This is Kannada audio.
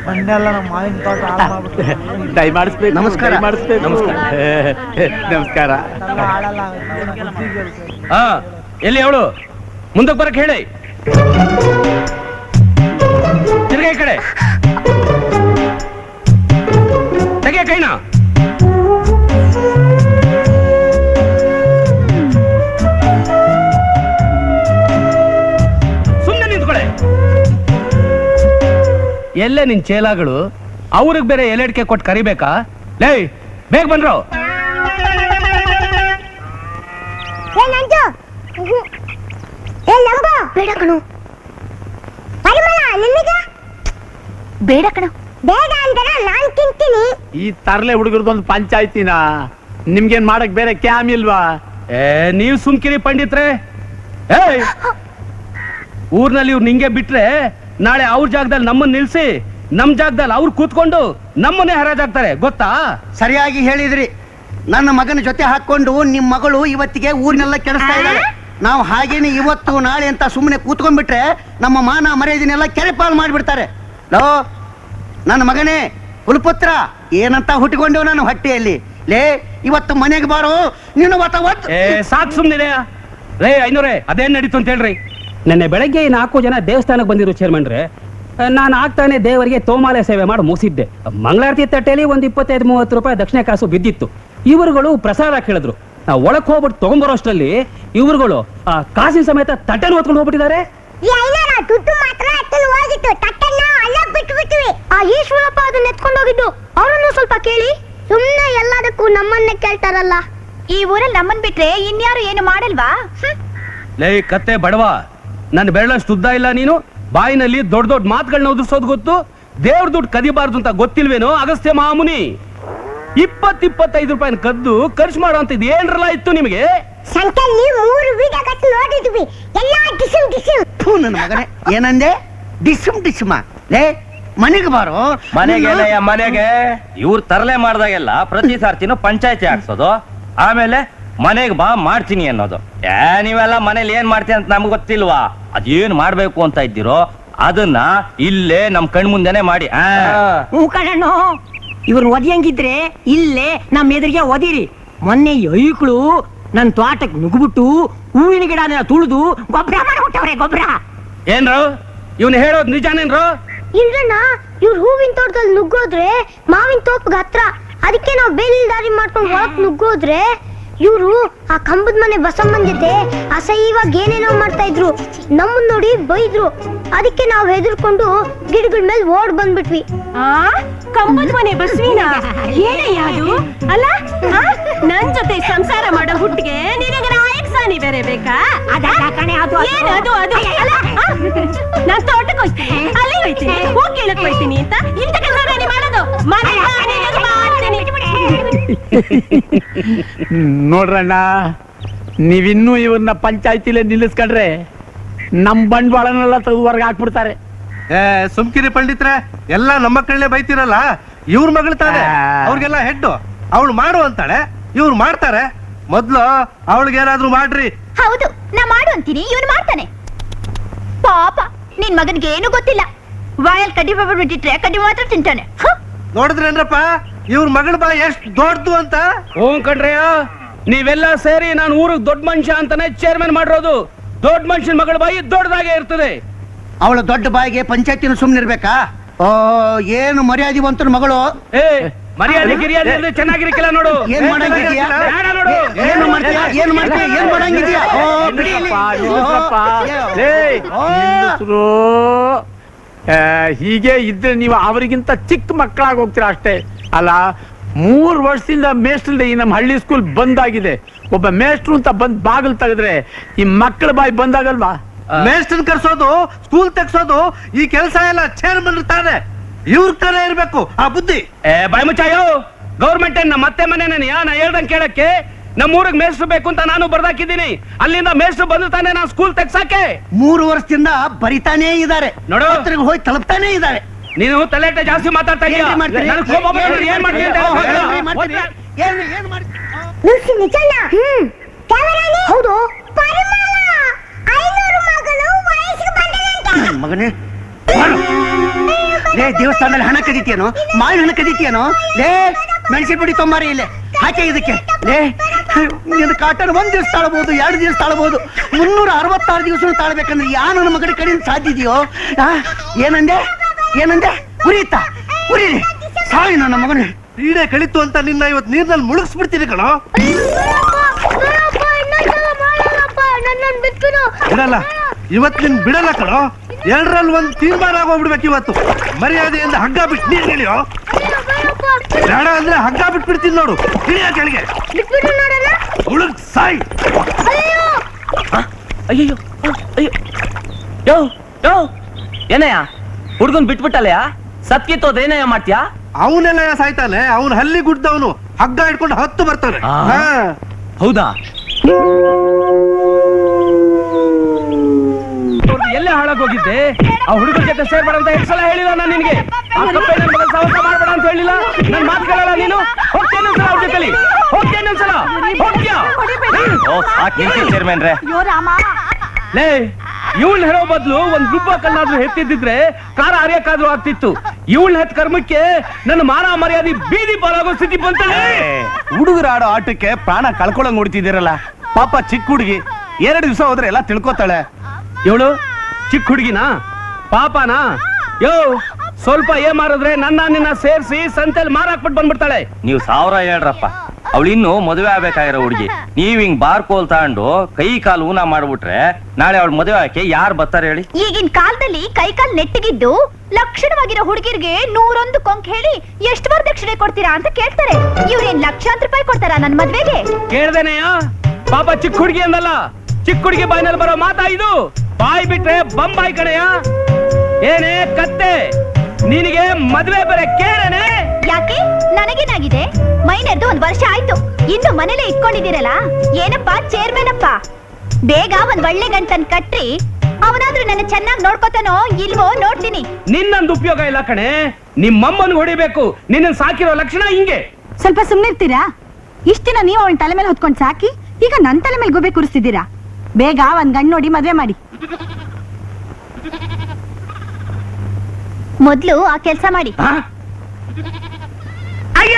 ಮಂಡೆಲ್ಲ ನಮ್ಮ ಮಾವಿನ ತೋಟ ಹಾಳು ಮಾಡ್ಬಿಟ್ಟು ದಯ ಮಾಡಿಸ್ಬೇಕು. ನಮಸ್ಕಾರ. ನಮಸ್ಕಾರ. ಆಡಲ್ಲ ಹಾ ಎಲ್ಲಿ ಅವಳು ಮುಂದಕ್ಕೆ ಬರಕ್ ಹೇಳಿ. ತಿರ್ಗ ಈ ಕಡೆ ತೆಗೆ ಕೈನಾ. ಸುಮ್ಮನೆ ನಿಂತ್ಕೊಳೆ. ಎಲ್ಲೇ ನಿನ್ ಚೇಲಾಗಳು? ಅವ್ರಿಗೆ ಬೇರೆ ಎಲೆಡ್ಕೆ ಕೊಟ್ಟು ಕರಿಬೇಕಾ? ಲೇ ಬೇಗ ಬಂದ್ರು. ಬೇಡ ಕಣು ಬೇಡ ಕಣು ಬೇಡ ಅಂದ್ರೆ ನಾನ್ ತಿಂತೀನಿ. ಈ ತರ್ಲೆ ಹುಡುಗರದೊಂದು ಪಂಚಾಯ್ತಿನ ನಿಮ್ಗೇನ್ ಮಾಡಕ್ ಬೇರೆ ಕ್ಯಾಮ್ ಇಲ್ವಾ? ನೀವ್ ಸುಮ್ಕಿರಿ ಪಂಡಿತ್ರೆ. ಊರ್ನಲ್ಲಿ ಇವ್ರು ನಿಂಗೆ ಬಿಟ್ರೆ ನಾಳೆ ಅವ್ರ ಜಾಗದಲ್ಲಿ ನಮ್ಮನ್ನ ನಿಲ್ಸಿ ನಮ್ ಜಾಗದಲ್ಲಿ ಅವ್ರು ಕೂತ್ಕೊಂಡು ನಮ್ಮನ್ನೇ ಹರಾಜಾಗ್ತಾರೆ ಗೊತ್ತಾ? ಸರಿಯಾಗಿ ಹೇಳಿದ್ರಿ. ನನ್ನ ಮಗನ ಜೊತೆ ಹಾಕೊಂಡು ನಿಮ್ ಮಗಳು ಇವತ್ತಿಗೆ ಊರಿನೆಲ್ಲ ಕೆಡಿಸ್ತಾ ಇದ್ದಾಳೆ. ನಾವು ಹಾಗೇನೆ ಇವತ್ತು ನಾಳೆ ಅಂತ ಸುಮ್ಮನೆ ಕೂತ್ಕೊಂಡ್ಬಿಟ್ರೆ ನಮ್ಮ ಮಾನ ಮರ್ಯಾದೆನೆಲ್ಲ ಕೆರೆಪಾಲು ಮಾಡಿಬಿಡ್ತಾರೆ. ಲೋ ನನ್ನ ಮಗನೇ ಕುಲಪುತ್ರ, ಏನಂತ ಹುಟ್ಟಿಕೊಂಡೆವು ನಾನು ಹೊಟ್ಟೆಯಲ್ಲಿ. ಲೇ ಇವತ್ತು ಮನೆಗೆ ಬಾರೋ ನೀನು ಸಾಕು ಸುಮ್ನಿದೆ. ರೇ ಐನೂರೇ ಅದೇನ್ ನಡೀತು ಅಂತ ಹೇಳ್ರಿ. ನೆನ್ನೆ ಬೆಳಗ್ಗೆ 4 ಜನ ದೇವಸ್ಥಾನಕ್ಕೆ ಬಂದಿರೋ ಚೇರ್ಮನ್ರೆ. ನಾನು ಆಗ್ತಾನೆ ದೇವರಿಗೆ ತೋಮಾಲೆ ಸೇವೆ ಮಾಡಿ ಮುಗಿಸಿದ್ದೆ. ಮಂಗಳಾರತಿ ತಟ್ಟೆಯಲ್ಲಿ ಒಂದು 25-30 ರೂಪಾಯಿ ದಕ್ಷಿಣ ಕಾಸು ಬಿದ್ದಿತ್ತು. ಇವರುಗಳು ಪ್ರಸಾದ ಕೇಳಿದ್ರು. ನಾವು ಒಳಕ್ ಹೋಗ್ಬಿಟ್ಟು ತಗೊಂಡ್ಬರೋ ಅಷ್ಟರಲ್ಲಿ ಇವರುಗಳು ಕಾಸಿನ ಸಮೇತ ತಟ್ಟೆನ ಹೊತ್ಕೊಂಡು ಹೋಗ್ಬಿಟ್ಟಿದ್ದಾರೆ. ಈಶ್ವರಪ್ಪ ಅದನ್ನ ಎತ್ಕೊಂಡು ಹೋಗಿದ್ದು. ಅವರನ್ನು ಸ್ವಲ್ಪ ಕೇಳಿ. ಸುಮ್ಮನೆ ಎಲ್ಲದಕ್ಕೂ ನಮ್ಮನ್ನೇ ಕೇಳ್ತಾರಲ್ಲ. ಈ ಊರಲ್ಲಿ ನಮ್ಮನ್ ಬಿಟ್ರೆ ಇನ್ಯಾರು ಏನು ಮಾಡಲ್ವಾ? ಲೇ ಕತ್ತೆ ಬಡವಾ, ನನ್ನ ಬೆರಳಷ್ಟು ಉದ್ದ ಇಲ್ಲ ನೀನು. ಬಾಯಿನಲ್ಲಿ ದೊಡ್ಡ ದೊಡ್ಡ ಮಾತುಗಳನ್ನ ಉದುರ್ಸೋದು ಗೊತ್ತು. ದೇವ್ರ ದುಡ್ಡು ಕದಿಬಾರ್ದು ಅಂತ ಗೊತ್ತಿಲ್ವೇನೋ ಅಗಸ್ತ್ಯ ಮಹಾಮುನಿ? 20-25 ರೂಪಾಯಿನ ಕದ್ದು ಖರ್ಚು ಮಾಡುವಂತ ಏನ್ರಲ್ಲ ಇತ್ತು ನಿಮಗೆ? ನನ್ನ ಮಗನೇ ಏನಂದೆ? ಡಿಸ್ಮ್ ಡಿಸ್ಮ. ಲೇ ಮನೆಗೆ ಬಾರೋ. ಮನೆಗೆ ಇವ್ರು ತರಲೆ ಮಾಡ್ದಾಗೆಲ್ಲ ಪ್ರತಿ ಸಾರ್ತಿನೂ ಪಂಚಾಯತಿ ಹಾಕ್ಸೋದು, ಆಮೇಲೆ ಮನೆಗೆ ಬಾ ಮಾಡ್ತೀನಿ ಅನ್ನೋದು. ನೀವೆಲ್ಲ ಮನೇಲಿ ಏನ್ ಮಾಡ್ತೀನಿ ಅಂತ ನಮ್ಗೆ ಗೊತ್ತಿಲ್ವಾ? ಅದೇನ್ ಮಾಡ್ಬೇಕು ಅಂತ ಇದ್ದೀರೋ ಅದನ್ನ ಇಲ್ಲೇ ನಮ್ ಕಣ್ ಮುಂದೆನೆ ಮಾಡಿ. ಕಣಣ್ಣು ಇವ್ರು ಒದಿಯಂಗಿದ್ರೆ ಇಲ್ಲೇ ನಮ್ ಎದುರಿಗೆ ಒದಿರಿ. ಮೊನ್ನೆ ಐಕ್ಳು ನನ್ ತೋಟಕ್ಕೆ ನುಗ್ಬಿಟ್ಟು ಹೂವಿನ ಗಿಡ ತುಳಿದು ಗೊಬ್ಬರ ಮಾಡ್ಬಿಟ್ಟವ್ರೆ. ಗೊಬ್ಬರ ಏನ್ರು ಇವ್ನು ಹೇಳೋದು ನಿಜಾನೇನ್ರು? ಇಲ್ರಣ್ಣ, ಇವ್ರು ಹೂವಿನ ತೋಟದಲ್ಲಿ ನುಗ್ಗೋದ್ರೆ ಮಾವಿನ ತೋಪಗ ಹತ್ರ. ಅದಕ್ಕೆ ನಾವು ಬೇಲಿ ದಾರಿ ಮಾಡ್ಕೊಂಡು ಒಳಕ್ ನುಗ್ಗೋದ್ರೆ ಇವ್ರು ಆ ಕಂಬದ ಮನೆ ಬಸಮ್ಮನ್ ಜೊತೆ ಅಸಹ್ಯವಾಗಿ ಏನೇನೋ ಮಾಡ್ತಾ ಇದ್ರು. ನಮ್ಮನ್ನ ನೋಡಿ ಬೈದ್ರು. ಅದಕ್ಕೆ ನಾವು ಹೆದರ್ಕೊಂಡು ಗಿಡಗಳ ಮೇಲೆ ಓಡ್ ಬಂದ್ಬಿಟ್ವಿ. ಕಂಬದ ಮನೆ ಬಸವಿನ ಏನಯ್ಯದು ಅಲ್ಲ? ನನ್ ಜೊತೆ ಸಂಸಾರ ಮಾಡೋ ಹುಟ್ಟಿಗೆ ನಿನಗೆ ನಾಯಕಸಾನಿ ಬೇರೆ ಬೇಕಾ? ಏನದು? ಅದು ನಾನ್ ತೋಟಕ್ಕೆ ಹೋಗ್ತೀನಿ, ಅಲ್ಲಿ ಹೋಗ್ತೀನಿ, ಹೋಗಿ ಕೇಳಕ್ ಹೋಗ್ತೀನಿ ಅಂತ ಇಂತ ಕೆಲಸ ಮಾಡೋದು. ನೋಡ್ರಣ್ಣ, ನೀವಿನ್ನೂ ಇವ್ರನ್ನ ಪಂಚಾಯತಿಲೇ ನಿಲ್ಲಿಸ್ಕೊಂಡ್ರೆ ನಮ್ ಬಂಡವಾಳನೆಲ್ಲ ತೆಗೆದು ಹೊರಗೆ ಹಾಕ್ಬಿಡ್ತಾರೆ. ಸುಮ್ಕಿರಿ ಪಂಡಿತ್ರೆ, ಎಲ್ಲ ನಮ್ಮ ಮಕ್ಕಳನ್ನೇ ಬೈತಿರಲ್ಲ. ಇವ್ರ ಮಗಳು ತಾನೆ, ಅವ್ರಿಗೆಲ್ಲ ಹೆಡ್ಡು. ಅವಳು ಮಾಡು ಅಂತಾಳೆ, ಇವ್ರು ಮಾಡ್ತಾರೆ. ಮೊದ್ಲು ಅವಳಿಗೇನಾದ್ರೂ ಮಾಡ್ರಿ. ಹೌದು, ನಾ ಮಾಡು ಅಂತೀನಿ, ಇವನು ಮಾಡ್ತಾನೆ. ಪಾಪ ನಿನ್ ಮಗನ್ಗೆ ಏನು ಗೊತ್ತಿಲ್ಲ. ಬಾಯಲ್ಲಿ ಕಡ್ಡಿ ಬಿಟ್ಟಿಟ್ರೆ ಕಡ್ಡಿ ಮಾತ್ರ ತಿಂತಾನೆ. ನೋಡಿದ್ರೇನ್ರಪ್ಪ ಇವ್ರ ಮಗಳ ಬಾ ಎಷ್ಟ್ ದೊಡ್ಡದು ಅಂತ? ಹ್ಞೂ ಕಣ್ರಯ್ಯ, ನೀವೆಲ್ಲ ಸೇರಿ ನಾನು ಊರಿಗೆ ದೊಡ್ಡ ಮನುಷ್ಯ ಅಂತಾನೆ ಚೇರ್ಮನ್ ಮಾಡಿರೋದು. ದೊಡ್ಡ ಮನುಷ್ಯನ ಮಗಳ ಬಾಯಿ ದೊಡ್ಡದಾಗೆ ಇರ್ತದೆ. ಅವಳ ದೊಡ್ಡ ಬಾಯಿಗೆ ಪಂಚಾಯತಿನ ಸುಮ್ನಿರ್ಬೇಕಾ? ಓ ಏನು ಮರ್ಯಾದಿವಂತನ ಮಗಳು. ಮರ್ಯಾದೆ ಗಿರಿಯಾದೆ ಚೆನ್ನಾಗಿರಕ್ಕಿಲ್ಲ ನೋಡು. ಏನ್ ಮಾಡಂಗಿದ್ಯಾ? ಏನು ಮಾಡ್ತೀಯಾ? ಏನ್ ಮಾಡ್ತೀಯಾ? ಏನ್ ಮಾಡಂಗಿದ್ಯಾ? ಹೀಗೆ ಇದ್ರೆ ನೀವು ಅವರಿಗಿಂತ ಚಿಕ್ಕ ಮಕ್ಕಳಾಗಿ ಹೋಗ್ತೀರಾ ಅಷ್ಟೇ. ಅಲ್ಲ, 3 ವರ್ಷದಿಂದ ಮೇಷ್ಟ್ರಲ್ದೆ ಈ ನಮ್ಮ ಹಳ್ಳಿ ಸ್ಕೂಲ್ ಬಂದಾಗಿದೆ. ಒಬ್ಬ ಮೇಷ್ಟ್ರು ಅಂತ ಬಂದ್ ಬಾಗಿಲು ತೆಗೆದ್ರೆ ಈ ಮಕ್ಕಳ ಬಾಯಿ ಬಂದಾಗಲ್ವಾ? ಮೇಸ್ಟರ್ ಕರ್ಸೋದು, ಸ್ಕೂಲ್ ತೆಗ್ಸೋದು ಈ ಕೆಲಸ ಎಲ್ಲ ಚೇರ್ಮನ್ ಇರ್ತಾರೆ. ಇವ್ರ ತರ ಇರ್ಬೇಕು ಆ ಬುದ್ಧಿ. ಬಾಯ್ ಮುಚ್ಚಾಯೋ, ಗೌರ್ಮೆಂಟ್ ನಮ್ಮ ಮತ್ತೆ ಮನೆನೇನೆಯಾ? ನಾ ಹೇಳ್ದಂಗೆ ಕೇಳಕ್ಕೆ. ನಮ್ಮೂರಿಗೆ ಮೇಷ್ಟ್ರು ಬೇಕು ಅಂತ ನಾನು ಬರ್ದಾಕಿದ್ದೀನಿ. ಅಲ್ಲಿಂದ ಮೇಷ್ಟ್ರು ಬಂದು ತಾನೆ ನಾನು ಸ್ಕೂಲ್ ತೆಗ್ಸಾಕೆ. 3 ವರ್ಷದಿಂದ ಬರಿತಾನೇ ಇದ್ದಾರೆ. ನೋಡು, ಹೋಗಿ ತಲುಪ್ತಾನೇ ಇದ್ದಾರೆ. ನೀನು ತಲೆಟ ಜಾಸ್ತಿ ಮಾತಾಡ್ತಾ ಇದೀಯ. ಹೌದು, ಮಗನೇ ಲೇ ದೇವಸ್ಥಾನದಲ್ಲಿ ಹಣ ಕದೀತಿಯೇನೋ, ಮಾವಿನ ಹಣ ಕದೀತಿಯೇನೋ? ಲೇ ಮೆಣಸಿನ ಪುಡಿ ತೊಂಬಾರಿ ಇಲ್ಲೇ ಹಾಕಿ ಇದಕ್ಕೆ. ಲೇ ನಿನ್ನ ಕಾಟನ್ 1 ದಿವಸ ತಾಳಬಹುದು, 2 ದಿವಸ ತಾಳಬಹುದು, 366 ದಿವಸ ತಾಳ್ಬೇಕಂದ್ರೆ ಯಾ ನನ್ನ ಮಗನ ಕಡೆಯಿಂದ ಸಾಧ್ಯ ಇದೆಯೋ? ಏನಂದೆ ಏನಂದೆ? ಉರಿಯುತ್ತಾ? ಉರಿಲಿ ಸಾಯಿ ನನ್ನ ಮಗನ. ಕ್ರೀಡೆ ಕಳಿತು ಅಂತ ನಿನ್ನ ಇವತ್ತು ನೀರ್ನಲ್ಲಿ ಮುಳುಗಿಸ್ಬಿಡ್ತೀನಿ ಕಣೋ. ಬಿಡಲ್ಲ, ಇವತ್ತು ನಿನ್ ಬಿಡಲ್ಲ ಕಣೋ. 2ರಲ್ಲಿ 1 ತೀರ್ಮಾನ ಆಗೋಗ್ಬಿಡ್ಬೇಕು ಇವತ್ತು. ಮರ್ಯಾದೆಯಿಂದ ಹಗ್ಗ ಬಿಟ್ಟು ನೀರ್ ಹೇಳಿಯೋ? ಬೇಡ ಅಂದ್ರೆ ಹಗ್ಗ ಬಿಟ್ಬಿಡ್ತೀನಿ ನೋಡು. ಹಿಡಿಯ ಕೆಳಗೆ ಮುಳುಗ್ ಸಾಯಿ. ಅಯ್ಯೋ ಅಯ್ಯೋ ಯೋ ಯೋ ಏನಯ್ಯ ಹುಡ್ಗನ್ ಬಿಟ್ಬಿಟ್ಟಲ್ಲಯ್ಯ? ಸತ್ಕಿತ್ತೋದ್ ಏನಯ್ಯ ಮಾಡ್ತೀಯಾ? ಅವನೆಲ್ಲ ಸಾಯ್ತಾನೆ, ಅವನು ಹಲ್ಲಿ ಗುಡ್ದವನು. ಹಗ್ಗ ಇಟ್ಕೊಂಡು 10 ಬರ್ತಾನೆ. ಹೌದಾ? ಎಲ್ಲೇ ಹಾಳಾಗೋಗಿದ್ದೆ? ಆ ಹುಡುಗರ ಜೊತೆ ಸೇರ್ಬೇಡ ಅಂತ ಎಷ್ಟು ಸಲ ಹೇಳಿಲ್ಲ ನಾನು ನಿನಗೆ? ಆ ಕಪ್ಪೆ ನನ್ನ ಮಗನ ಸಹವಾಸ ಮಾಡ್ಬೇಡ ಅಂತ ಹೇಳಿಲ್ಲ? ನನ್ ಮಾತು ಕೇಳಲ್ಲ ನೀನು? ಹೋಗ್ತೇನೆ ಒಂದ್ಸಲ ಅವ್ರ ಜೊತೆಲಿ, ಹೋಗ್ತೇನೆ ಒಂದ್ಸಲ. ಹೋಗ್ತೀಯಾ? ಚೇರ್ಮನ್ ರೇ, ಲೇ ಇವಳ್ ಹೆರೋ ಬದ್ಲು ಒಂದ್ ರುಬ್ಬ ಕಲ್ಲಾದ್ರೂ ಹೆತ್ತಿದ್ದಿದ್ರೆ ಕಾರ ಹರಿಯಕ್ಕಾದ್ರೂ ಆಗ್ತಿತ್ತು. ಇವಳ್ ಹೆತ್ ಕರ್ಮಕ್ಕೆ ನನ್ನ ಮಾನ ಮರ್ಯಾದೆ ಬೀದಿ ಪಾಲಾಗೋ ಸ್ಥಿತಿ ಬಂತಲೇ. ಹುಡುಗರ ಆಡೋ ಆಟಕ್ಕೆ ಪ್ರಾಣ ಕಳ್ಕೊಳಂಗ್ ನೋಡ್ತಿದ್ದೀರಲ್ಲ. ಪಾಪ ಚಿಕ್ಕ ಹುಡುಗಿ 2 ದಿವಸ ಹೋದ್ರೆ ಎಲ್ಲ ತಿಳ್ಕೊತಾಳೆ. ಇವಳು ಚಿಕ್ಕ ಹುಡುಗಿನ ಪಾಪನಾ? ಯೋ ಸ್ವಲ್ಪ ಮಾರಿದ್ರೆ ನಿನ್ನ ಸೇರ್ಸಿ ಸಂತೆಲ್ ಮಾರಾಕ್ಬಿಟ್ಟು ಬಂದ್ಬಿಡ್ತಾಳೆ. ನೀವು 1000 ಹೇಳ್ರಪ್ಪ. ಅವಳಿನ್ನು ಮದುವೆ ಆಗ್ಬೇಕಾಗಿರೋ ಹುಡುಗಿ. ನೀವ್ ಹಿಂಗ್ ಬಾರ್ಕೋಲ್ ತಗೊಂಡು ಕೈ ಕಾಲು ಊನ ಮಾಡ್ಬಿಟ್ರೆ ನಾಳೆ ಅವಳ ಮದುವೆ ಆಕೆ ಯಾರು ಬರ್ತಾರೆ ಹೇಳಿ? ಈಗಿನ ಕಾಲದಲ್ಲಿ ಕೈಕಾಲ್ ನೆಟ್ಟಿಗಿದ್ದು ಲಕ್ಷಣವಾಗಿರೋ ಹುಡುಗಿರ್ಗೆ 101 ಕೊಂಕ್ ಹೇಳಿ ಎಷ್ಟು ವರದಕ್ಷಿಣೆ ಕೊಡ್ತೀರಾ ಅಂತ ಕೇಳ್ತಾರೆ. ಇವ್ರೇನ್ ಲಕ್ಷಾಂತರ ರೂಪಾಯಿ ಕೊಡ್ತಾರಾ ನನ್ ಮದ್ವೆಗೆ? ಕೇಳ್ದೇನೆಯ? ಪಾಪ ಚಿಕ್ಕ ಹುಡುಗಿ ಅಂದಲ್ಲ, ಚಿಕ್ಕ ಹುಡುಗಿ ಬಾಯಿನಲ್ಲಿ ಬರೋ ಮಾತಾ ಇದು? ಬಾಯಿ ಬಿಟ್ರೆ ಬಂಬಾಯಿ ಕಣೆಯ. ಏನೇ ಕತ್ತೆ, ನಿನಗೆ ಮದ್ವೆ ಬೇರೆ ಕೇಳನೆ? ಯಾಕೆ ನನಗೇನಾಗಿದೆ? ಮೈನರ್ದು 1 ವರ್ಷ ಆಯ್ತು, ಇನ್ನು ಮನೇಲೆ ಇಟ್ಕೊಂಡಿದ್ದೀರಲ್ಲ. ಏನಪ್ಪ ಚೇರ್ಮನ್ ಅಪ್ಪ, ಬೇಗ ಒಂದ್ ಒಳ್ಳೆ ಗಂಟನ್ ಕಟ್ರಿ. ಅವನಾದ್ರೂ ನನ್ನ ಚೆನ್ನಾಗಿ ನೋಡ್ಕೋತಾನೋ ಇಲ್ವೋ ನೋಡ್ತೀನಿ. ನಿನ್ನೊಂದು ಉಪಯೋಗ ಇಲ್ಲ ಕಣೆ. ನಿಮ್ಮಮ್ಮನ್ ಹೊಡಿಬೇಕು. ನಿನ್ನ ಸಾಕಿರೋ ಲಕ್ಷಣ ಹಿಂಗೆ. ಸ್ವಲ್ಪ ಸುಮ್ನಿರ್ತೀರಾ? ಇಷ್ಟ ದಿನ ನೀವು ಅವನ ತಲೆ ಮೇಲೆ ಹೊತ್ಕೊಂಡ್ ಸಾಕಿ ಈಗ ನನ್ ತಲೆ ಮೇಲೆ ಗೋಬೆ ಕೂರಿಸ್ತಿದ್ದೀರಾ. ಬೇಗ ಒಂದ್ ಗಂಡ್ ನೋಡಿ ಮದ್ವೆ ಮಾಡಿ. ಮೊದ್ಲು ಆ ಕೆಲ್ಸ ಮಾಡಿ. ಅಯ್ಯ